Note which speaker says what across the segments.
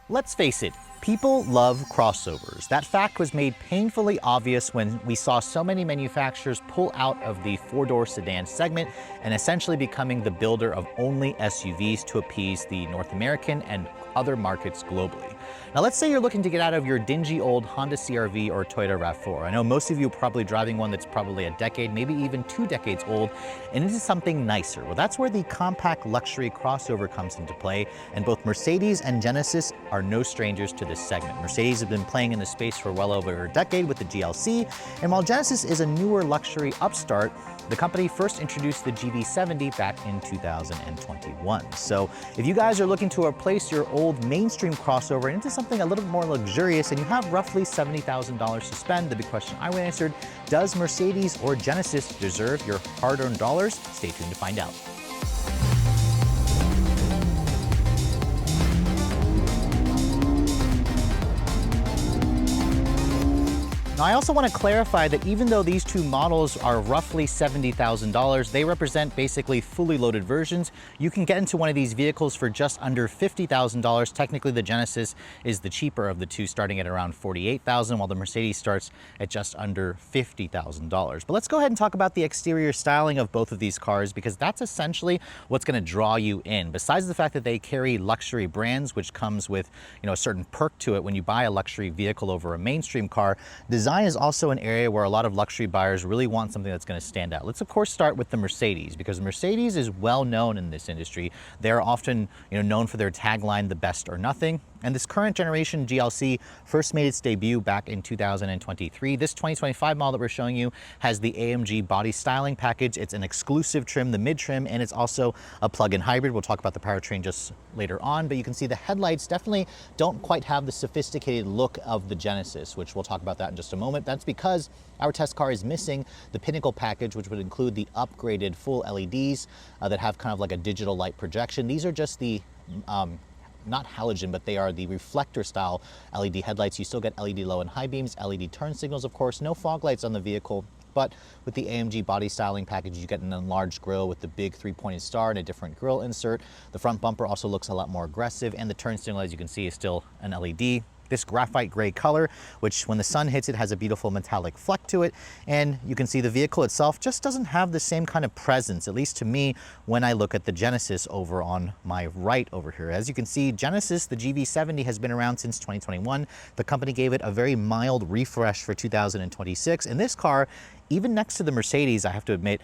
Speaker 1: Let's face it, people love crossovers. That fact was made painfully obvious when we saw so many manufacturers pull out of the four-door sedan segment and essentially becoming the builder of only SUVs to appease the North American and other markets globally. Now let's say you're looking to get out of your dingy old Honda CR-V or Toyota RAV4. I know most of you are probably driving one that's probably a decade, maybe even 2 decades old, and into something nicer. Well, that's where the compact luxury crossover comes into play, and both Mercedes and Genesis are no strangers to this segment. Mercedes have been playing in the space for well over a decade with the GLC, and while Genesis is a newer luxury upstart, the company first introduced the GV70 back in 2021. So if you guys are looking to replace your old mainstream crossover into something a little more luxurious and you have roughly $70,000 to spend, the big question I answered, does Mercedes or Genesis deserve your hard-earned dollars? Stay tuned to find out. Now, I also want to clarify that even though these two models are roughly $70,000, they represent basically fully loaded versions. You can get into one of these vehicles for just under $50,000. Technically, the Genesis is the cheaper of the two, starting at around $48,000, while the Mercedes starts at just under $50,000. But let's go ahead and talk about the exterior styling of both of these cars, because that's essentially what's going to draw you in. Besides the fact that they carry luxury brands, which comes with, a certain perk to it when you buy a luxury vehicle over a mainstream car, design is also an area where a lot of luxury buyers really want something that's going to stand out. Let's of course start with the Mercedes, because Mercedes is well known in this industry. They're often known for their tagline, the best or nothing. And this current generation GLC first made its debut back in 2023. This 2025 model that we're showing you has the AMG body styling package. It's an exclusive trim, the mid trim, and it's also a plug-in hybrid. We'll talk about the powertrain just later on, but you can see the headlights definitely don't quite have the sophisticated look of the Genesis, which we'll talk about that in just a moment. That's because our test car is missing the Pinnacle package, which would include the upgraded full LEDs that have kind of like a digital light projection. These are just the not halogen, but they are the reflector style LED headlights. You still get LED low and high beams, LED turn signals, of course, no fog lights on the vehicle. But with the AMG body styling package, you get an enlarged grille with the big 3-pointed star and a different grille insert. The front bumper also looks a lot more aggressive, and the turn signal, as you can see, is still an LED. This graphite gray color, which when the sun hits it has a beautiful metallic fleck to it. And you can see the vehicle itself just doesn't have the same kind of presence, at least to me, when I look at the Genesis over on my right over here. As you can see, Genesis, the GV70, has been around since 2021. The company gave it a very mild refresh for 2026. And this car, even next to the Mercedes, I have to admit,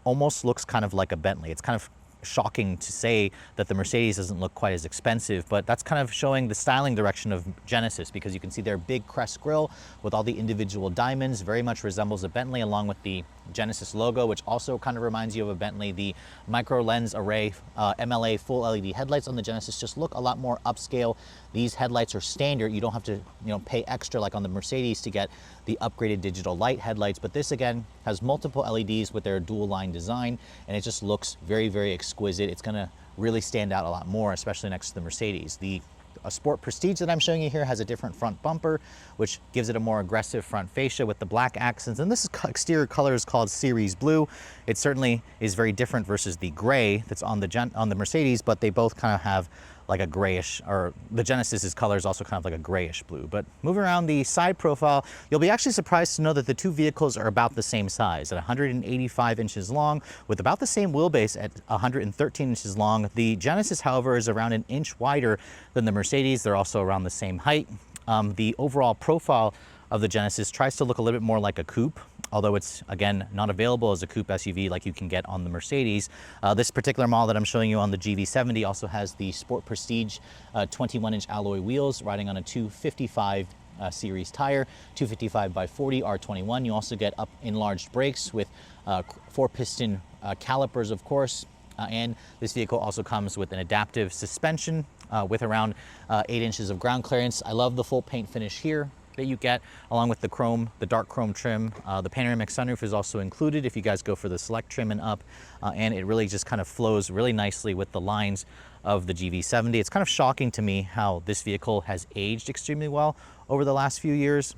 Speaker 1: almost looks kind of like a Bentley. It's kind of shocking to say that the Mercedes doesn't look quite as expensive, but that's kind of showing the styling direction of Genesis, because you can see their big crest grille with all the individual diamonds very much resembles a Bentley, along with the Genesis logo, which also kind of reminds you of a Bentley. The micro lens array MLA full LED headlights on the Genesis just look a lot more upscale. These headlights are standard. You don't have to pay extra like on the Mercedes to get the upgraded digital light headlights, but this again has multiple LEDs with their dual line design, and it just looks very, very exquisite. It's going to really stand out a lot more, especially next to the Mercedes. The Sport Prestige that I'm showing you here has a different front bumper, which gives it a more aggressive front fascia with the black accents. And this exterior color is called Series Blue. It certainly is very different versus the gray that's on the Mercedes, but they both kind of have like a grayish, or the Genesis's color is also kind of like a grayish blue. But moving around the side profile, you'll be actually surprised to know that the two vehicles are about the same size, at 185 inches long, with about the same wheelbase at 113 inches long. The Genesis, however, is around an inch wider than the Mercedes. They're also around the same height. The overall profile of the Genesis tries to look a little bit more like a coupe, although it's, again, not available as a coupe SUV like you can get on the Mercedes. This particular model that I'm showing you on the GV70 also has the Sport Prestige 21-inch alloy wheels riding on a 255 series tire, 255 by 40 R21. You also get up enlarged brakes with 4-piston calipers, of course. And this vehicle also comes with an adaptive suspension with around 8 inches of ground clearance. I love the full paint finish here that you get, along with the chrome, the dark chrome trim. The panoramic sunroof is also included if you guys go for the select trim and up, and it really just kind of flows really nicely with the lines of the GV70. It's kind of shocking to me how this vehicle has aged extremely well over the last few years.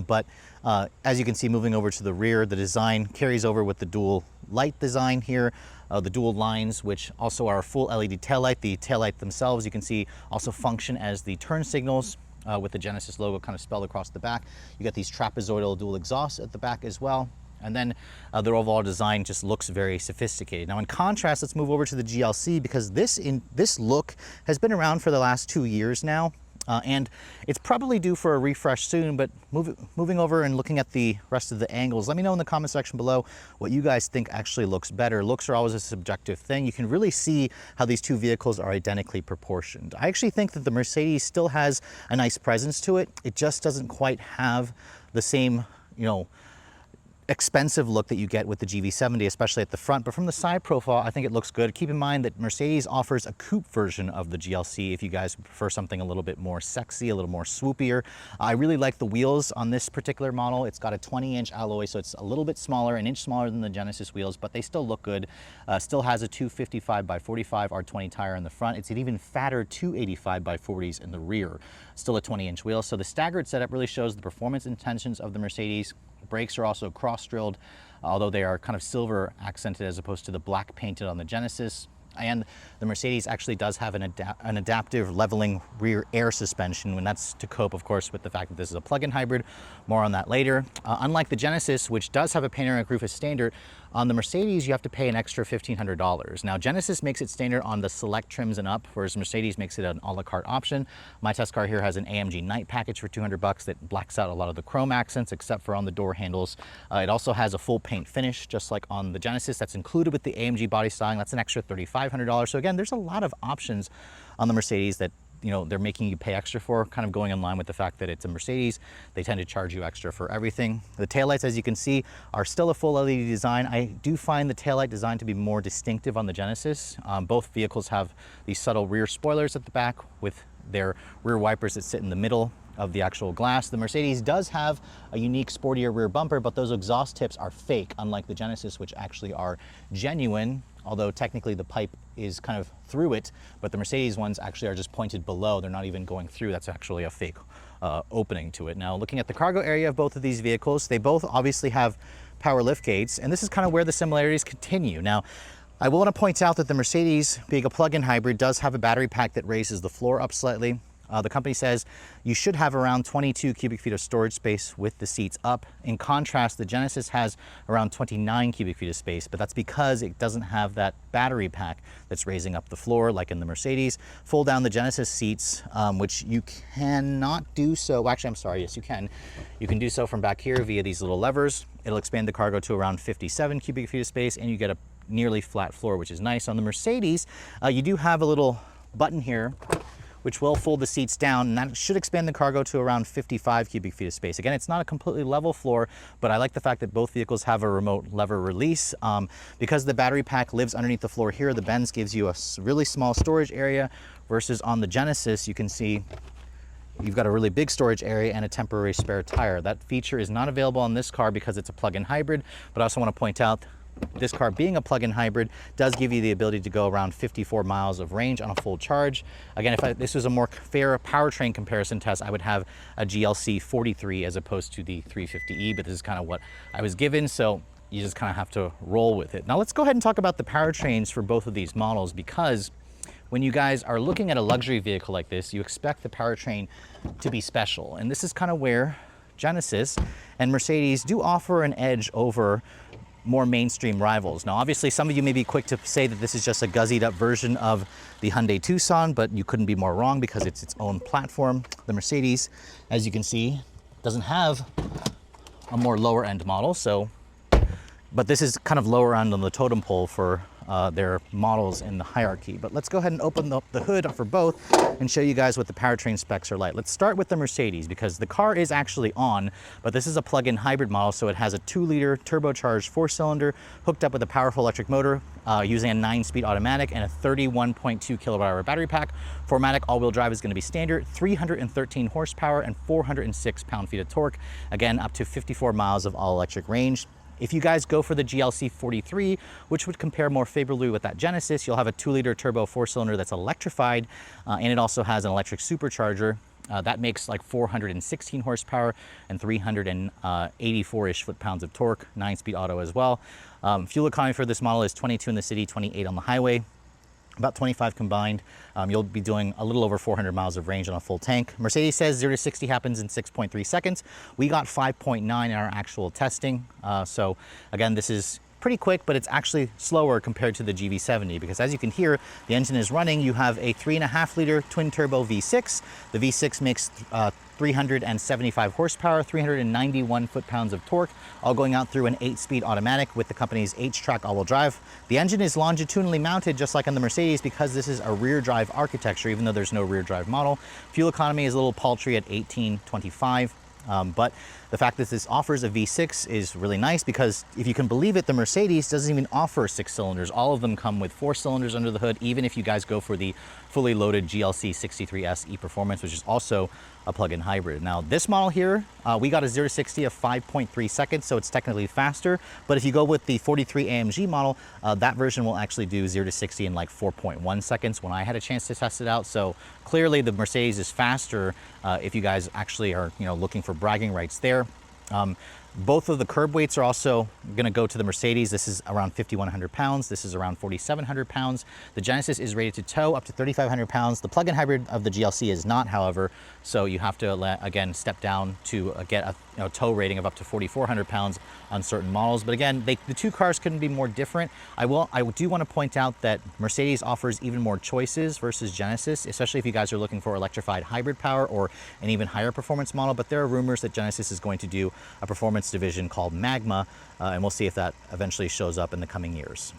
Speaker 1: But as you can see, moving over to the rear, the design carries over with the dual light design here. the dual lines, which also are a full LED taillight. The taillight themselves, you can see, also function as the turn signals with the Genesis logo kind of spelled across the back. You got these trapezoidal dual exhausts at the back as well. And then the overall design just looks very sophisticated. Now in contrast, let's move over to the GLC, because this look has been around for the last 2 years now. And it's probably due for a refresh soon, but moving over and looking at the rest of the angles, let me know in the comment section below what you guys think actually looks better. Looks are always a subjective thing. You can really see how these two vehicles are identically proportioned. I actually think that the Mercedes still has a nice presence to it. It just doesn't quite have the same, expensive look that you get with the GV70, especially at the front. But from the side profile, I think it looks good. Keep in mind that Mercedes offers a coupe version of the GLC if you guys prefer something a little bit more sexy, a little more swoopier. I really like the wheels on this particular model. It's got a 20-inch alloy, so it's a little bit smaller, an inch smaller than the Genesis wheels, but they still look good. Still has a 255 by 45 R20 tire in the front. It's an even fatter 285 by 40s in the rear. Still a 20-inch wheel. So the staggered setup really shows the performance intentions of the Mercedes. Brakes are also cross-drilled, although they are kind of silver accented as opposed to the black painted on the Genesis. And the Mercedes actually does have an adaptive leveling rear air suspension, and that's to cope, of course, with the fact that this is a plug-in hybrid. More on that later. Unlike the Genesis, which does have a panoramic roof as standard, on the Mercedes, you have to pay an extra $1,500. Now, Genesis makes it standard on the select trims and up, whereas Mercedes makes it an a la carte option. My test car here has an AMG night package for $200 that blacks out a lot of the chrome accents, except for on the door handles. It also has a full paint finish, just like on the Genesis. That's included with the AMG body styling. That's an extra $3,500. So again, there's a lot of options on the Mercedes that they're making you pay extra for, kind of going in line with the fact that it's a Mercedes. They tend to charge you extra for everything. The taillights, as you can see, are still a full LED design. I do find the taillight design to be more distinctive on the Genesis. Both vehicles have these subtle rear spoilers at the back with their rear wipers that sit in the middle of the actual glass. The Mercedes does have a unique sportier rear bumper, but those exhaust tips are fake, unlike the Genesis, which actually are genuine, although technically the pipe is kind of through it, but the Mercedes ones actually are just pointed below. They're not even going through. That's actually a fake opening to it. Now, looking at the cargo area of both of these vehicles, they both obviously have power lift gates, and this is kind of where the similarities continue. Now, I will want to point out that the Mercedes, being a plug-in hybrid, does have a battery pack that raises the floor up slightly. The company says you should have around 22 cubic feet of storage space with the seats up. In contrast, the Genesis has around 29 cubic feet of space, but that's because it doesn't have that battery pack that's raising up the floor like in the Mercedes. Fold down the Genesis seats, which you cannot do so. Well, actually, I'm sorry, yes, you can. You can do so from back here via these little levers. It'll expand the cargo to around 57 cubic feet of space, and you get a nearly flat floor, which is nice. On the Mercedes, you do have a little button here which will fold the seats down, and that should expand the cargo to around 55 cubic feet of space. Again, it's not a completely level floor, but I like the fact that both vehicles have a remote lever release. Because the battery pack lives underneath the floor here, the Benz gives you a really small storage area, versus on the Genesis, you can see you've got a really big storage area and a temporary spare tire. That feature is not available on this car because it's a plug-in hybrid, but I also want to point out this car, being a plug-in hybrid, does give you the ability to go around 54 miles of range on a full charge. Again, if this was a more fair powertrain comparison test, I would have a GLC 43 as opposed to the 350e, but this is kind of what I was given, so you just kind of have to roll with it. Now let's go ahead and talk about the powertrains for both of these models, because when you guys are looking at a luxury vehicle like this, you expect the powertrain to be special. And this is kind of where Genesis and Mercedes do offer an edge over more mainstream rivals. Now, obviously, some of you may be quick to say that this is just a guzzied up version of the Hyundai Tucson, but you couldn't be more wrong because it's its own platform. The Mercedes, as you can see, doesn't have a more lower end model, but this is kind of lower end on the totem pole for their models in the hierarchy. But let's go ahead and open up the hood for both and show you guys what the powertrain specs are like. Let's start with the Mercedes, because the car is actually on, but this is a plug-in hybrid model, so it has a 2-liter turbocharged 4-cylinder hooked up with a powerful electric motor using a 9-speed automatic and a 31.2 kilowatt-hour battery pack. 4MATIC all-wheel drive is going to be standard, 313 horsepower and 406 pound-feet of torque. Again, up to 54 miles of all-electric range. If you guys go for the GLC 43, which would compare more favorably with that Genesis, you'll have a 2-liter turbo 4-cylinder that's electrified, and it also has an electric supercharger. That makes like 416 horsepower and 384-ish foot-pounds of torque, 9-speed auto as well. Fuel economy for this model is 22 in the city, 28 on the highway, about 25 combined. You'll be doing a little over 400 miles of range on a full tank. Mercedes says 0 to 60 happens in 6.3 seconds. We got 5.9 in our actual testing. So again, this is pretty quick, but it's actually slower compared to the GV70 because as you can hear, the engine is running. You have a 3.5 liter twin turbo V6. The V6 makes 375 horsepower, 391 foot-pounds of torque, all going out through an 8-speed automatic with the company's H-Track all-wheel drive. The engine is longitudinally mounted just like on the Mercedes because this is a rear drive architecture, even though there's no rear drive model. Fuel economy is a little paltry at 18.25. But the fact that this offers a V6 is really nice because if you can believe it, the Mercedes doesn't even offer 6 cylinders. All of them come with 4 cylinders under the hood, even if you guys go for the fully loaded GLC-63S e-Performance, which is also a plug-in hybrid. Now this model here, we got a 0 to 60 of 5.3 seconds, so it's technically faster. But if you go with the 43 AMG model, that version will actually do 0 to 60 in like 4.1 seconds when I had a chance to test it out. So clearly the Mercedes is faster if you guys actually are looking for bragging rights there. Both of the curb weights are also going to go to the Mercedes. This is around 5,100 pounds. This is around 4,700 pounds. The Genesis is rated to tow up to 3,500 pounds. The plug-in hybrid of the GLC is not, however, so you have to, again, step down to get a tow rating of up to 4,400 pounds on certain models. But again, the two cars couldn't be more different. I do want to point out that Mercedes offers even more choices versus Genesis, especially if you guys are looking for electrified hybrid power or an even higher performance model. But there are rumors that Genesis is going to do a performance division called Magma, and we'll see if that eventually shows up in the coming years.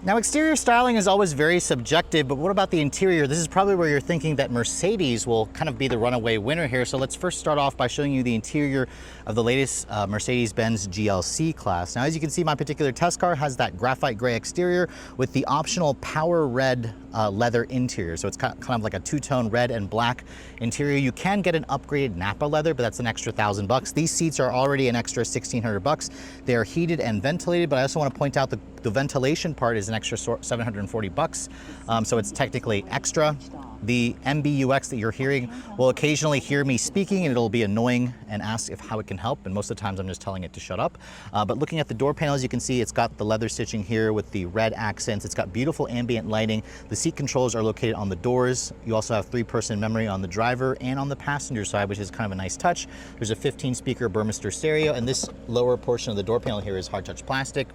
Speaker 1: Now, exterior styling is always very subjective, but what about the interior? This is probably where you're thinking that Mercedes will kind of be the runaway winner here. So let's first start off by showing you the interior of the latest Mercedes-Benz GLC class. Now, as you can see, my particular test car has that graphite gray exterior with the optional power red leather interior. So it's kind of like a two-tone red and black interior. You can get an upgraded Napa leather, but that's an extra $1,000. These seats are already an extra $1,600. They are heated and ventilated, but I also want to point out the ventilation part is an extra $740. So it's technically extra. The MBUX that you're hearing will occasionally hear me speaking and it'll be annoying and ask how it can help. And most of the times I'm just telling it to shut up. But looking at the door panels, you can see it's got the leather stitching here with the red accents. It's got beautiful ambient lighting. The seat controls are located on the doors. You also have 3-person memory on the driver and on the passenger side, which is kind of a nice touch. There's a 15-speaker Burmester stereo, and this lower portion of the door panel here is hard touch plastic.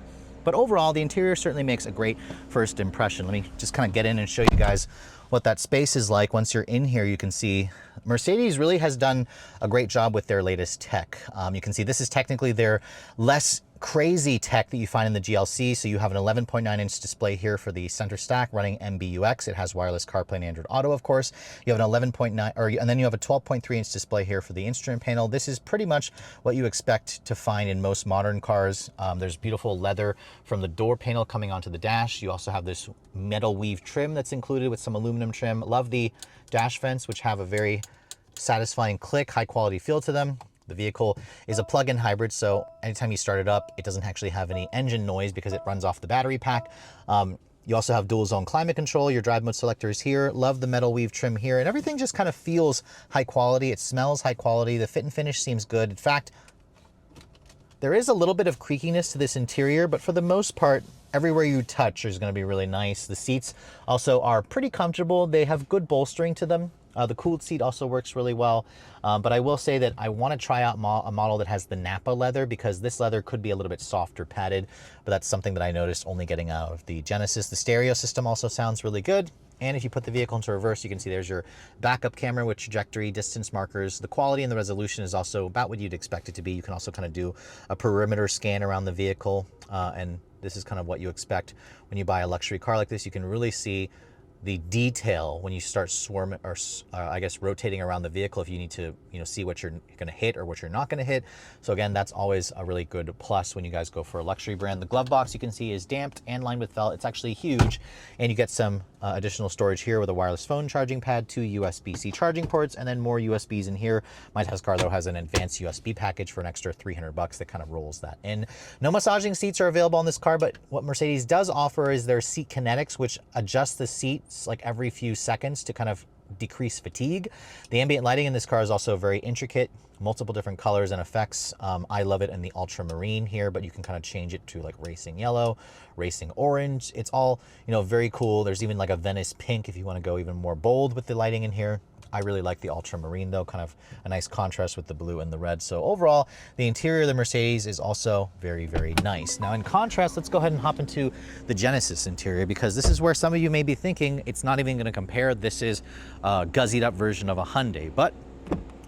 Speaker 1: But overall, the interior certainly makes a great first impression. Let me just kind of get in and show you guys what that space is like. Once you're in here, you can see Mercedes really has done a great job with their latest tech. You can see this is technically their less crazy tech that you find in the GLC. So you have an 11.9-inch display here for the center stack running MBUX. It has wireless CarPlay and Android Auto, of course. You have an 11.9, and then you have a 12.3-inch display here for the instrument panel. This is pretty much what you expect to find in most modern cars. There's beautiful leather from the door panel coming onto the dash. You also have this metal weave trim that's included with some aluminum trim. Love the dash vents, which have a very satisfying click, high quality feel to them. The vehicle is a plug-in hybrid, so anytime you start it up, it doesn't actually have any engine noise because it runs off the battery pack. You also have dual zone climate control. Your drive mode selector is here. Love the metal weave trim here, and everything just kind of feels high quality. It smells high quality. The fit and finish seems good. In fact, there is a little bit of creakiness to this interior, but for the most part, everywhere you touch is going to be really nice. The seats also are pretty comfortable. They have good bolstering to them. The cooled seat also works really well, but I will say that I want to try out a model that has the Napa leather because this leather could be a little bit softer padded, but that's something that I noticed only getting out of the Genesis. The stereo system also sounds really good, and if you put the vehicle into reverse, you can see there's your backup camera with trajectory, distance markers. The quality and the resolution is also about what you'd expect it to be. You can also kind of do a perimeter scan around the vehicle, and this is kind of what you expect when you buy a luxury car like this. You can really see the detail when you start swarming or I guess rotating around the vehicle if you need to see what you're going to hit or what you're not going to hit. So again, that's always a really good plus when you guys go for a luxury brand. The glove box you can see is damped and lined with felt. It's actually huge, and you get some additional storage here with a wireless phone charging pad, 2 USB-C charging ports, and then more USBs in here. My test car though has an advanced USB package for an extra $300 that kind of rolls that in. No massaging seats are available on this car, but what Mercedes does offer is their seat kinetics, which adjusts the seats like every few seconds to kind of decrease fatigue. The ambient lighting in this car is also very intricate, multiple different colors and effects. I love it in the ultramarine here, but you can kind of change it to like racing yellow, racing orange. It's all, you know, very cool. There's even like a Venice pink if you want to go even more bold with the lighting in here. I really like the ultramarine though, kind of a nice contrast with the blue and the red. So overall, the interior of the Mercedes is also very, very nice. Now in contrast, let's go ahead and hop into the Genesis interior, because this is where some of you may be thinking it's not even gonna compare. This is a guzzied up version of a Hyundai, but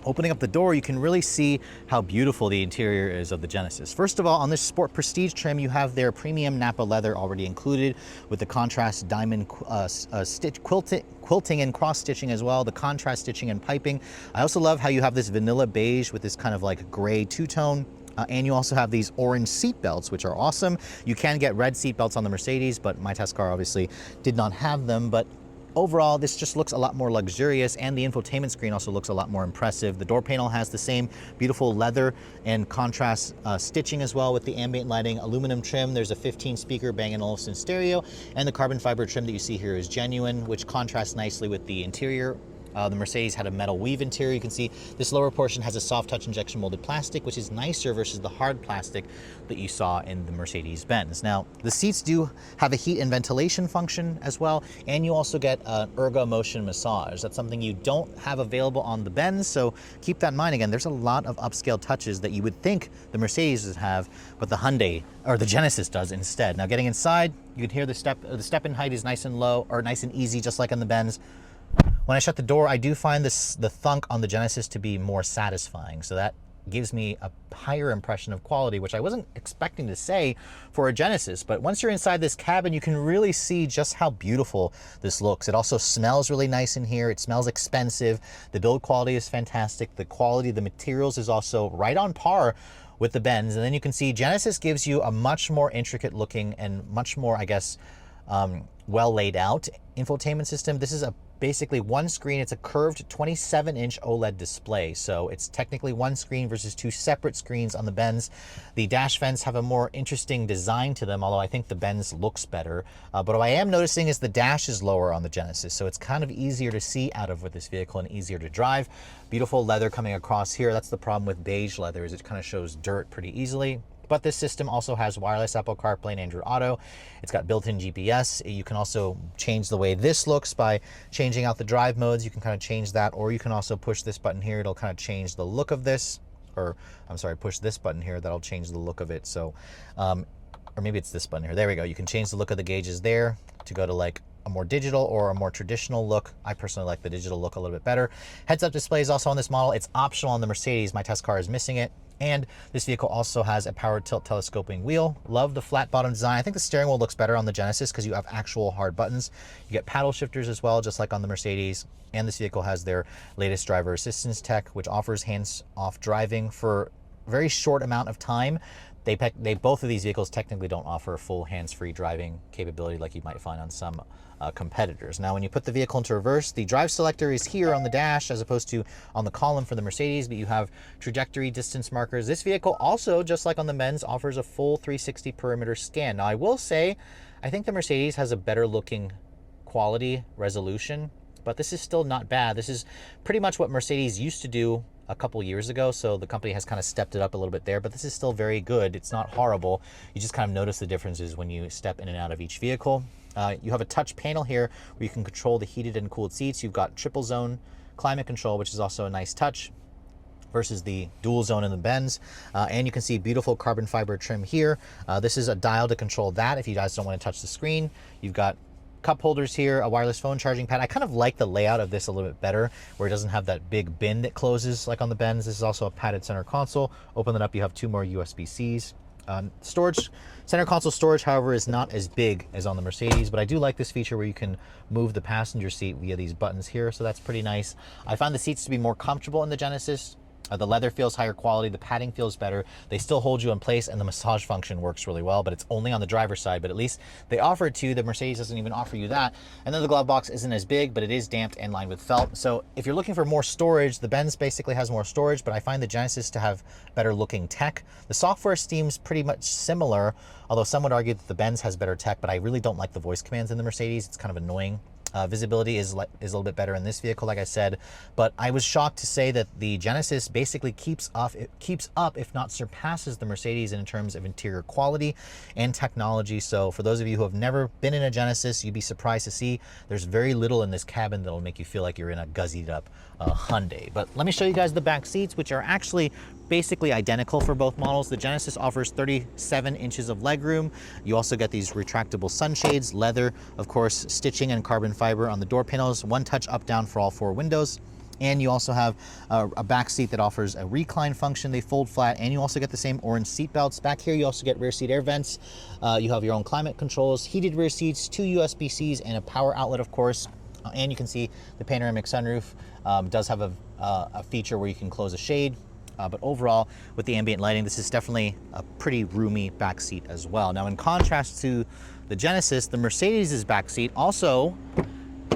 Speaker 1: opening up the door, you can really see how beautiful the interior is of the Genesis. First of all, on this Sport Prestige trim, you have their premium Napa leather already included with the contrast diamond quilting and cross stitching as well, the contrast stitching and piping. I also love how you have this vanilla beige with this kind of like gray two-tone. And you also have these orange seat belts, which are awesome. You can get red seat belts on the Mercedes, but my test car obviously did not have them. But overall, this just looks a lot more luxurious, and the infotainment screen also looks a lot more impressive. The door panel has the same beautiful leather and contrast stitching as well with the ambient lighting, aluminum trim. There's a 15-speaker Bang & Olufsen stereo, and the carbon fiber trim that you see here is genuine, which contrasts nicely with the interior. The Mercedes had a metal weave interior. You can see this lower portion has a soft touch injection molded plastic, which is nicer versus the hard plastic that you saw in the Mercedes-Benz. Now, the seats do have a heat and ventilation function as well, and you also get an ergo motion massage. That's something you don't have available on the Benz, so keep that in mind. Again, there's a lot of upscale touches that you would think the Mercedes would have, but the Hyundai, or the Genesis does instead. Now, getting inside, you can hear the step-in height is nice and low, or nice and easy, just like on the Benz. When I shut the door, I do find the thunk on the Genesis to be more satisfying. So that gives me a higher impression of quality, which I wasn't expecting to say for a Genesis. But once you're inside this cabin, you can really see just how beautiful this looks. It also smells really nice in here. It smells expensive. The build quality is fantastic. The quality of the materials is also right on par with the Benz. And then you can see Genesis gives you a much more intricate looking and much more, I guess, well laid out infotainment system. This is basically one screen. It's a curved 27-inch OLED display, so it's technically one screen versus two separate screens on the Benz. The dash vents have a more interesting design to them, although I think the Benz looks better. But what I am noticing is the dash is lower on the Genesis, so it's kind of easier to see out of with this vehicle and easier to drive. Beautiful leather coming across here. That's the problem with beige leather, is it kind of shows dirt pretty easily. But this system also has wireless Apple CarPlay and Android Auto. It's got built-in GPS. You can also change the way this looks by changing out the drive modes. You can kind of change that, or you can also push this button here. It'll kind of change the look of this, or I'm sorry, push this button here. That'll change the look of it. So, or maybe it's this button here. There we go. You can change the look of the gauges there to go to like a more digital or a more traditional look. I personally like the digital look a little bit better. Heads-up display is also on this model. It's optional on the Mercedes. My test car is missing it. And this vehicle also has a power tilt telescoping wheel. Love the flat bottom design. I think the steering wheel looks better on the Genesis because you have actual hard buttons. You get paddle shifters as well, just like on the Mercedes. And this vehicle has their latest driver assistance tech, which offers hands-off driving for a very short amount of time. Both of these vehicles technically don't offer full hands-free driving capability like you might find on some competitors. Now, when you put the vehicle into reverse, the drive selector is here on the dash as opposed to on the column for the Mercedes, but you have trajectory distance markers. This vehicle also, just like on the Benz, offers a full 360 perimeter scan. Now, I will say, I think the Mercedes has a better looking quality resolution, but this is still not bad. This is pretty much what Mercedes used to do a couple years ago, so the company has kind of stepped it up a little bit there, but this is still very good. It's not horrible. You just kind of notice the differences when you step in and out of each vehicle. You have a touch panel here where you can control the heated and cooled seats. You've got triple zone climate control, which is also a nice touch versus the dual zone in the Benz. And you can see beautiful carbon fiber trim here. This is a dial to control that if you guys don't want to touch the screen. You've got cup holders here, a wireless phone charging pad. I kind of like the layout of this a little bit better, where it doesn't have that big bin that closes like on the Benz. This is also a padded center console. Open it up, you have two more USB-Cs. Storage, center console storage, however, is not as big as on the Mercedes, but I do like this feature where you can move the passenger seat via these buttons here, so that's pretty nice. I find the seats to be more comfortable in the Genesis. The leather feels higher quality, the padding feels better, they still hold you in place, and the massage function works really well, but it's only on the driver's side, but at least they offer it to you. The Mercedes doesn't even offer you that. And then the glove box isn't as big, but it is damped and lined with felt. So if you're looking for more storage, the Benz basically has more storage, but I find the Genesis to have better looking tech. The software seems pretty much similar, although some would argue that the Benz has better tech, but I really don't like the voice commands in the Mercedes. It's kind of annoying. Visibility is a little bit better in this vehicle, like I said, but I was shocked to say that the Genesis basically keeps up, if not surpasses the Mercedes in terms of interior quality and technology. So for those of you who have never been in a Genesis, you'd be surprised to see there's very little in this cabin that'll make you feel like you're in a guzzied up Hyundai. But let me show you guys the back seats, which are actually basically identical for both models. The Genesis offers 37 inches of legroom. You also get these retractable sunshades, leather, of course, stitching and carbon fiber on the door panels, one touch up down for all 4 windows. And you also have a back seat that offers a recline function. They fold flat, and you also get the same orange seat belts. Back here, you also get rear seat air vents. You have your own climate controls, heated rear seats, 2 USB-Cs, and a power outlet, of course. And you can see the panoramic sunroof does have a feature where you can close a shade. But overall, with the ambient lighting, this is definitely a pretty roomy back seat as well. Now, in contrast to the Genesis, the Mercedes' back seat also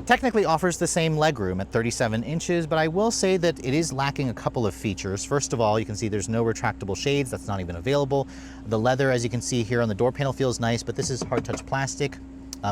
Speaker 1: technically offers the same legroom at 37 inches, but I will say that it is lacking a couple of features. First of all, you can see there's no retractable shades. That's not even available. The leather, as you can see here on the door panel, feels nice, but this is hard touch plastic.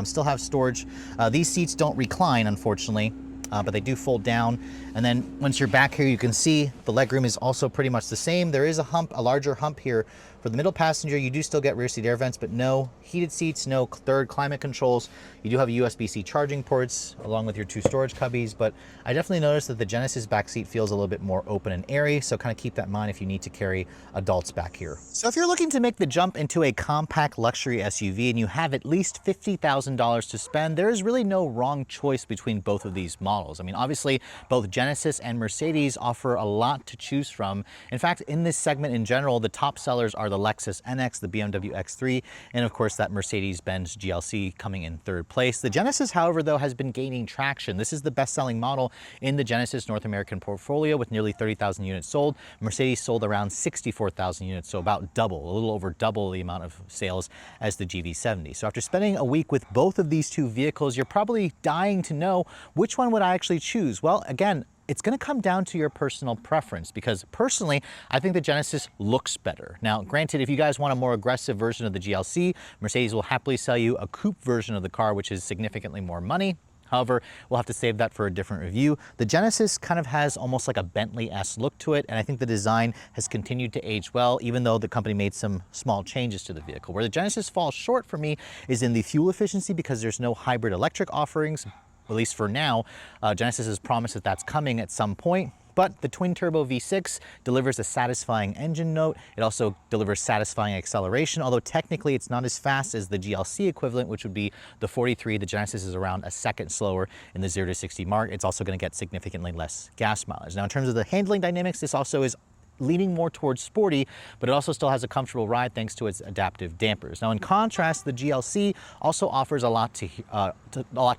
Speaker 1: Still have storage. These seats don't recline, unfortunately. But they do fold down. And then once you're back here, you can see the legroom is also pretty much the same. There is a larger hump here. For the middle passenger, you do still get rear seat air vents, but no heated seats, no third climate controls. You do have USB-C charging ports along with your 2 storage cubbies, but I definitely noticed that the Genesis back seat feels a little bit more open and airy, so kind of keep that in mind if you need to carry adults back here. So if you're looking to make the jump into a compact luxury SUV and you have at least $50,000 to spend, there is really no wrong choice between both of these models. I mean, obviously, both Genesis and Mercedes offer a lot to choose from. In fact, in this segment in general, the top sellers are the Lexus NX, the BMW X3, and of course that Mercedes-Benz GLC coming in 3rd place. The Genesis, however, though, has been gaining traction. This is the best-selling model in the Genesis North American portfolio with nearly 30,000 units sold. Mercedes sold around 64,000 units, so about double, a little over double the amount of sales as the GV70. So after spending a week with both of these 2 vehicles, you're probably dying to know which one would I actually choose. Well, again, it's going to come down to your personal preference, because personally, I think the Genesis looks better. Now, granted, if you guys want a more aggressive version of the GLC, Mercedes will happily sell you a coupe version of the car, which is significantly more money. However, we'll have to save that for a different review. The Genesis kind of has almost like a Bentley-esque look to it, and I think the design has continued to age well, even though the company made some small changes to the vehicle. Where the Genesis falls short for me is in the fuel efficiency, because there's no hybrid electric offerings. At least for now. Genesis has promised that that's coming at some point, but the twin-turbo V6 delivers a satisfying engine note. It also delivers satisfying acceleration, although technically it's not as fast as the GLC equivalent, which would be the 43. The Genesis is around a second slower in the 0 to 60 mark. It's also going to get significantly less gas mileage. Now, in terms of the handling dynamics, this also is leaning more towards sporty, but it also still has a comfortable ride thanks to its adaptive dampers. Now, in contrast, the GLC also offers a lot to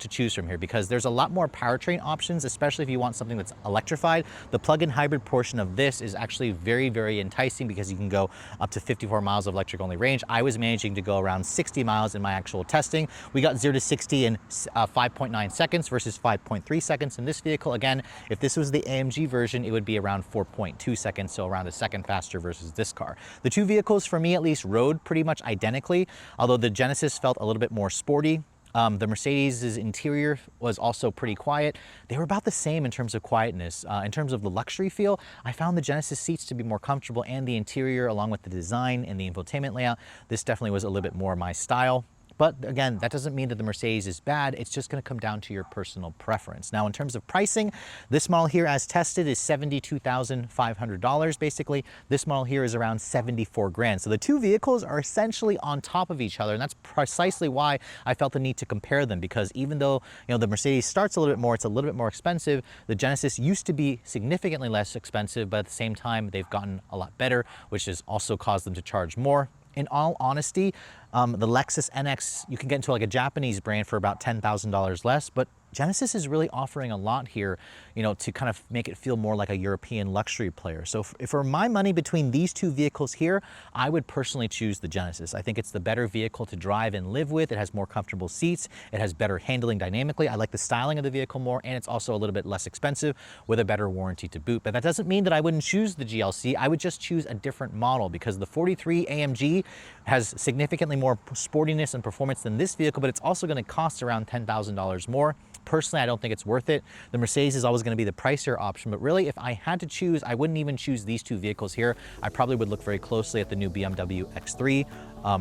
Speaker 1: choose from here, because there's a lot more powertrain options, especially if you want something that's electrified. The plug-in hybrid portion of this is actually very, very enticing, because you can go up to 54 miles of electric-only range. I was managing to go around 60 miles in my actual testing. We got 0 to 60 in 5.9 seconds versus 5.3 seconds in this vehicle. Again, if this was the AMG version, it would be around 4.2 seconds, so around a second faster versus this car. The 2 vehicles, for me at least, rode pretty much identically, although the Genesis felt a little bit more sporty. The Mercedes' interior was also pretty quiet. They were about the same in terms of quietness. In terms of the luxury feel, I found the Genesis seats to be more comfortable, and the interior, along with the design and the infotainment layout, this definitely was a little bit more my style. But again, that doesn't mean that the Mercedes is bad. It's just going to come down to your personal preference. Now, in terms of pricing, this model here, as tested, is $72,500 basically. This model here is around 74 grand. So the 2 vehicles are essentially on top of each other, and that's precisely why I felt the need to compare them, because even though, you know, the Mercedes starts a little bit more, it's a little bit more expensive. The Genesis used to be significantly less expensive, but at the same time, they've gotten a lot better, which has also caused them to charge more. In all honesty, the Lexus NX, you can get into like a Japanese brand for about $10,000 less, but Genesis is really offering a lot here, you know, to kind of make it feel more like a European luxury player. So for my money between these 2 vehicles here, I would personally choose the Genesis. I think it's the better vehicle to drive and live with. It has more comfortable seats. It has better handling dynamically. I like the styling of the vehicle more, and it's also a little bit less expensive with a better warranty to boot. But that doesn't mean that I wouldn't choose the GLC. I would just choose a different model, because the 43 AMG has significantly more sportiness and performance than this vehicle, but it's also going to cost around $10,000 more. Personally, I don't think it's worth it. The Mercedes is always going to be the pricier option, but really, if I had to choose, I wouldn't even choose these two vehicles here. I probably would look very closely at the new BMW X3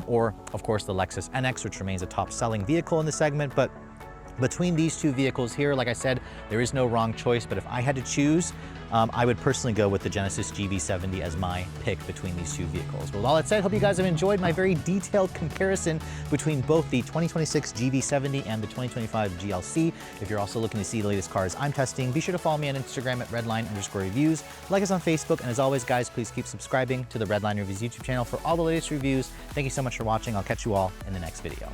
Speaker 1: or, of course, the Lexus NX, which remains a top-selling vehicle in the segment. But between these two vehicles here, like I said, there is no wrong choice, but if I had to choose, I would personally go with the Genesis GV70 as my pick between these two vehicles. With all that said, hope you guys have enjoyed my very detailed comparison between both the 2026 GV70 and the 2025 GLC. If you're also looking to see the latest cars I'm testing, be sure to follow me on Instagram at redline_reviews, like us on Facebook, and as always, guys, please keep subscribing to the Redline Reviews YouTube channel for all the latest reviews. Thank you so much for watching. I'll catch you all in the next video.